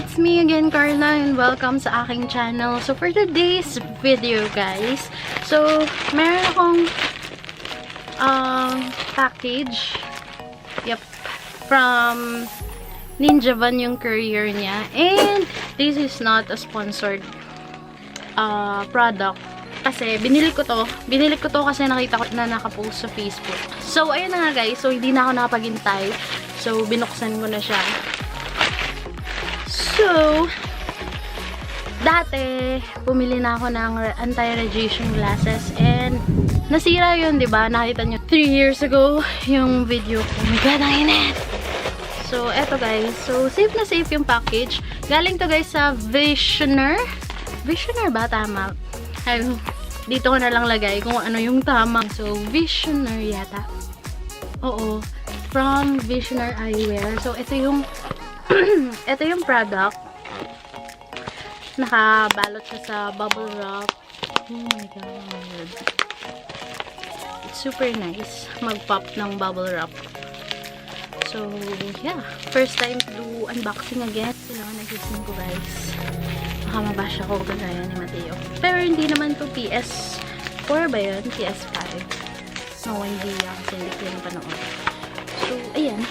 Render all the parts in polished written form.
it's me again, Carla, and welcome sa aking channel. So, for today's video, guys, so, meron akong package, yep, from Ninja Van yung courier niya, and this is not a sponsored product. Kasi, binili ko to kasi nakita ko na nakapost sa Facebook. So, ayun na nga guys. So, hindi na ako nakapaghintay. So, binuksan ko na siya. So, dati, bumili na ako ng anti-radiation glasses. And, nasira yun, diba? Nakita nyo, 3 years ago, yung video ko. Oh my God, ang init! So, eto guys. So, safe na safe yung package. Galing to guys sa Visioneer. Visioneer ba? Tama. Ay, dito ko na lang lagay kung ano yung tama. So, Visioneer yata. Oo. From Visioneer Eyewear. So, ito yung ito yung product. Nakabalot siya sa bubble wrap. Oh my God. It's super nice. Mag-pop ng bubble wrap. So, yeah. First time to do unboxing again. Kailangan nagising ko guys. Mabash ako kagaya ni Mateo. Pero hindi naman to PS4 ba yun? PS5. No, hindi yan. Kasi hindi ko yung panood. So, ayan.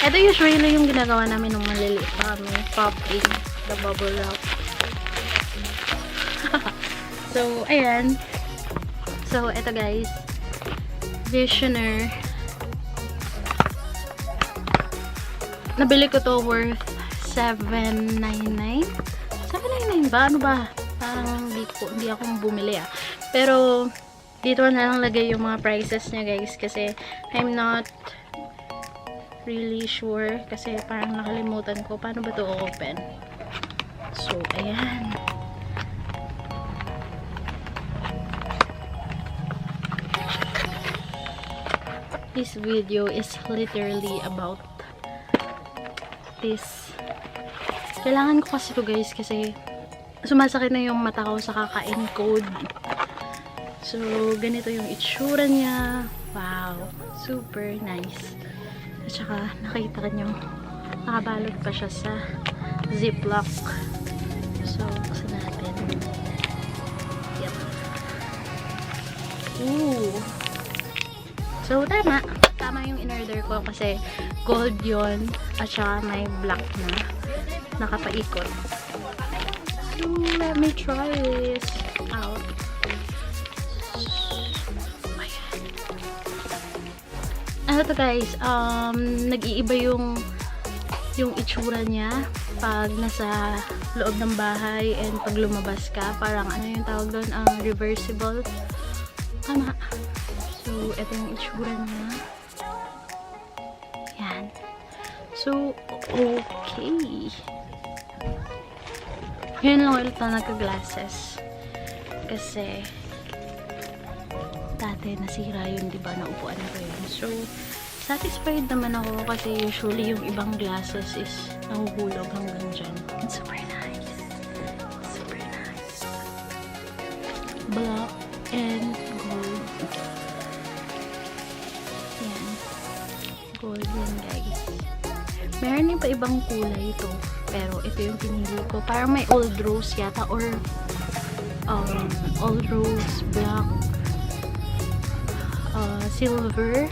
Ito usually yung ginagawa namin nung maliliit pa kami. Popping the bubble wrap. So, ayan. So, eto guys. Visioneer. Nabili ko to worth $7.99. $7.99 ba? Ano ba? Parang hindi ako bumili ah. Pero, dito na lang lagay yung mga prices niya guys. Kasi, I'm not really sure. Kasi, parang nakalimutan ko. Paano ba to open? So, ayan. This video is literally about this. Kailangan ko kasi to guys kasi sumasakit na yung mata ko sa kaka-encode. So, ganito yung itsura niya. Wow. Super nice. At saka, nakita ka nyo, nakabalot pa siya sa ziplock. So, buksan natin. Yep. Ooh. So, tama. Tama yung in-order ko kasi gold yon at saka may black na nakapaikot. So, let me try this out. Ayan. Ano to guys, nag-iiba yung itsura niya pag nasa loob ng bahay and pag lumabas ka. Parang ano yung tawag doon? Reversible. Tama. So, ito yung itsura niya. Yan. So, okay. Ngayon lang ulit na nagka-glasses. Kasi, dati nasira yun, diba? Naupuan ko yun. So, satisfied naman ako kasi usually yung ibang glasses is nahuhulog hanggang dyan. It's super nice. Super nice. Black and gold. Gold yan guys. Meron yung pa ibang kulay ito. Pero ito yung pinili ko. Parang may old rose yata or old rose, black, silver.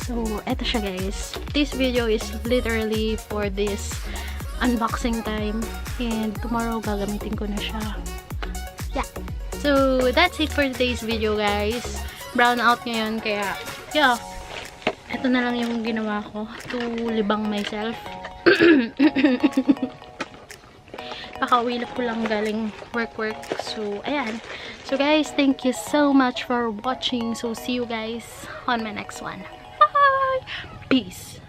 So, eto siya guys. This video is literally for this unboxing time. And tomorrow gagamitin ko na siya. Yeah. So, that's it for today's video guys. Brown out ngayon kaya yeah, ito na lang yung ginawa ko to libang myself. Pakauwi ko lang galing work. So ayan. So guys, thank you so much for watching. So see you guys on my next one. Bye! Peace!